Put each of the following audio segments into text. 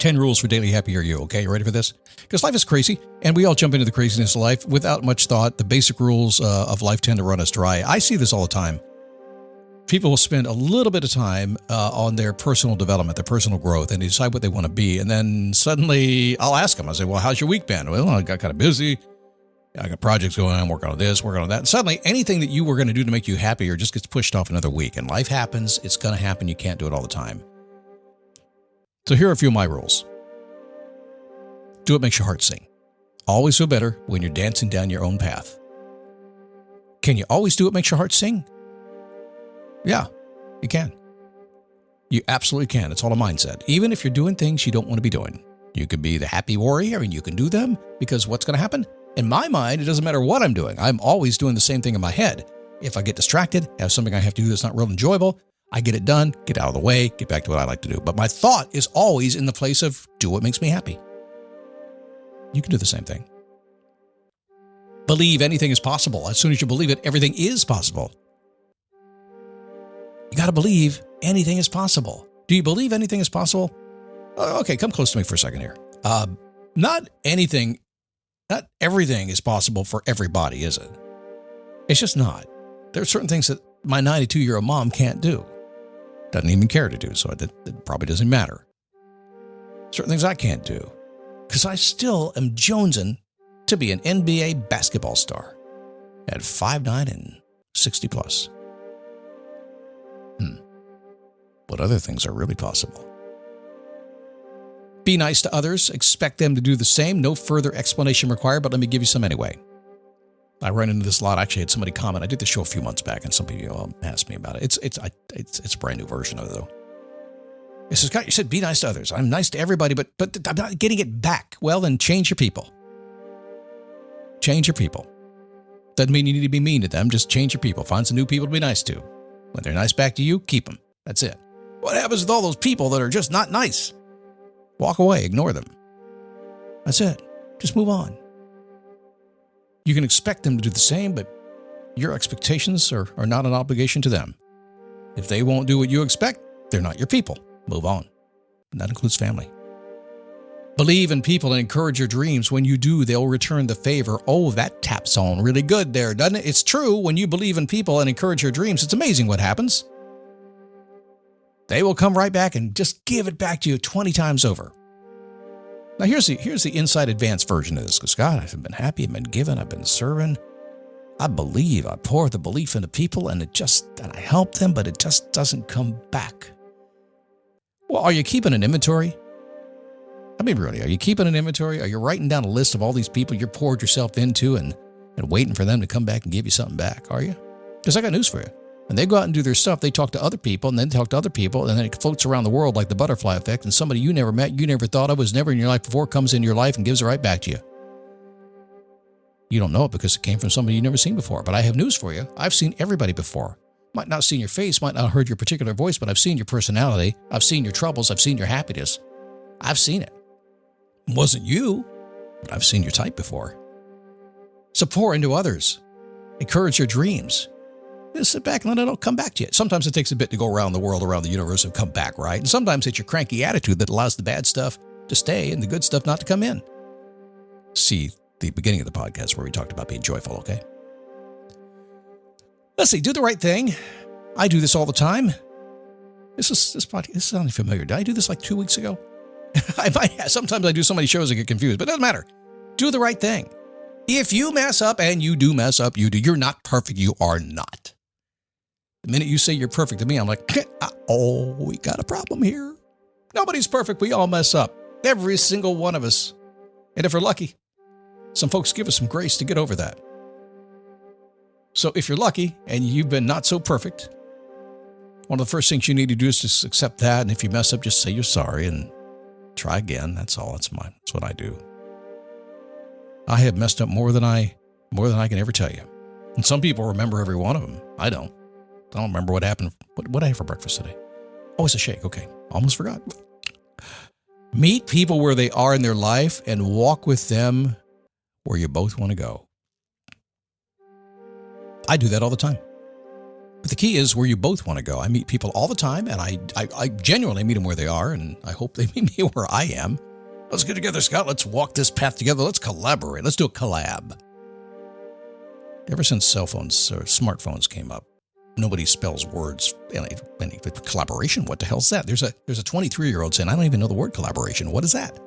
10 rules for daily happy are you. Okay, you ready for this? Because life is crazy, and we all jump into the craziness of life without much thought. The basic rules of life tend to run us dry. I see this all the time. People will spend a little bit of time on their personal development, their personal growth, and they decide what they want to be. And then suddenly I'll ask them, I say, well, how's your week been? Well, I got kind of busy. I got projects going on, working on this, working on that. And suddenly anything that you were going to do to make you happier just gets pushed off another week. And life happens. It's going to happen. You can't do it all the time. So here are a few of my rules. Do what makes your heart sing. Always feel better when you're dancing down your own path. Can you always do what makes your heart sing? Yeah, you can. You absolutely can. It's all a mindset. Even if you're doing things you don't want to be doing. You could be the happy warrior and you can do them because what's going to happen? In my mind, it doesn't matter what I'm doing. I'm always doing the same thing in my head. If I get distracted, have something I have to do that's not real enjoyable, I get it done, get out of the way, get back to what I like to do. But my thought is always in the place of do what makes me happy. You can do the same thing. Believe anything is possible. As soon as you believe it, everything is possible. You got to believe anything is possible. Do you believe anything is possible? Okay, come close to me for a second here. Not everything is possible for everybody, is it? It's just not. There are certain things that my 92-year-old mom can't do. Doesn't even care to do, so it probably doesn't matter. Certain things I can't do, because I still am jonesing to be an NBA basketball star at 5'9" and 60 plus. What other things are really possible? Be nice to others. Expect them to do the same. No further explanation required, but let me give you some anyway. I run into this a lot. I actually had somebody comment. I did the show a few months back, and some people asked me about it. It's a brand new version of it, though. It says, Scott, you said be nice to others. I'm nice to everybody, but I'm not getting it back. Well, then change your people. Change your people. Doesn't mean you need to be mean to them. Just change your people. Find some new people to be nice to. When they're nice back to you, keep them. That's it. What happens with all those people that are just not nice? Walk away. Ignore them. That's it. Just move on. You can expect them to do the same, but your expectations are not an obligation to them. If they won't do what you expect, they're not your people. Move on. And that includes family. Believe in people and encourage your dreams. When you do, they'll return the favor. Oh, that taps on really good there, doesn't it? It's true. When you believe in people and encourage your dreams, it's amazing what happens. They will come right back and just give it back to you 20 times over. Now, here's the inside advanced version of this. Because, God, I've been happy, I've been giving, I've been serving. I believe, I pour the belief into people, and I help them, but it just doesn't come back. Well, are you keeping an inventory? I mean, really, are you keeping an inventory? Are you writing down a list of all these people you poured yourself into and waiting for them to come back and give you something back? Are you? Because I got news for you. When they go out and do their stuff, they talk to other people, and then talk to other people, and then it floats around the world like the butterfly effect, and somebody you never met, you never thought of, was never in your life before, comes in your life and gives it right back to you. You don't know it because it came from somebody you've never seen before, but I have news for you. I've seen everybody before. Might not have seen your face, might not have heard your particular voice, but I've seen your personality. I've seen your troubles. I've seen your happiness. I've seen it. It wasn't you, but I've seen your type before. So pour into others. Encourage your dreams. Just sit back and let it all come back to you. Sometimes it takes a bit to go around the world, around the universe, and come back, right? And sometimes it's your cranky attitude that allows the bad stuff to stay and the good stuff not to come in. See the beginning of the podcast where we talked about being joyful, okay? Let's see, do the right thing. I do this all the time. This sounded familiar. Did I do this like 2 weeks ago? Sometimes I do so many shows I get confused, but it doesn't matter. Do the right thing. If you mess up, and you do mess up, you're not perfect. You are not. The minute you say you're perfect to me, I'm like, oh, we got a problem here. Nobody's perfect. We all mess up. Every single one of us. And if we're lucky, some folks give us some grace to get over that. So if you're lucky and you've been not so perfect, one of the first things you need to do is just accept that. And if you mess up, just say you're sorry and try again. That's all. That's what I do. I have messed up more than I can ever tell you. And some people remember every one of them. I don't remember what happened. What I had for breakfast today? Oh, it's a shake. Okay. Almost forgot. Meet people where they are in their life and walk with them where you both want to go. I do that all the time. But the key is where you both want to go. I meet people all the time, and I genuinely meet them where they are, and I hope they meet me where I am. Let's get together, Scott. Let's walk this path together. Let's collaborate. Let's do a collab. Ever since cell phones or smartphones came up, nobody spells words. Collaboration, what the hell's that? There's a 23-year-old saying, I don't even know the word collaboration. What is that?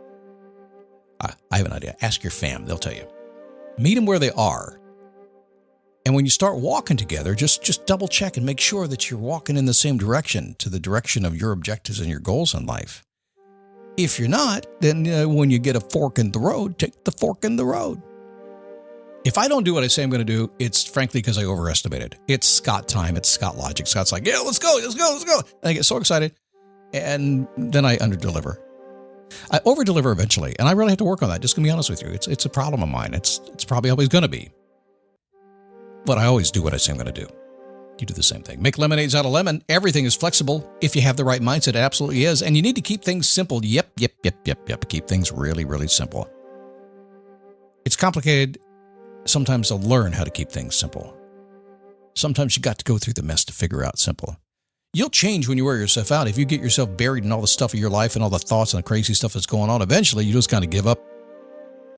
I have an idea. Ask your fam. They'll tell you. Meet them where they are. And when you start walking together, just double check and make sure that you're walking in the same direction, to the direction of your objectives and your goals in life. If you're not, then when you get a fork in the road, take the fork in the road. If I don't do what I say I'm going to do, it's frankly because I overestimated. It's Scott time. It's Scott logic. Scott's like, yeah, let's go. And I get so excited. And then I underdeliver. I overdeliver eventually. And I really have to work on that. Just going to be honest with you. It's a problem of mine. It's probably always going to be. But I always do what I say I'm going to do. You do the same thing. Make lemonades out of lemon. Everything is flexible. If you have the right mindset, it absolutely is. And you need to keep things simple. Yep. Keep things really, really simple. It's complicated sometimes to learn how to keep things simple. Sometimes you got to go through the mess to figure out simple. You'll change when you wear yourself out. If you get yourself buried in all the stuff of your life and all the thoughts and the crazy stuff that's going on, eventually you just kind of give up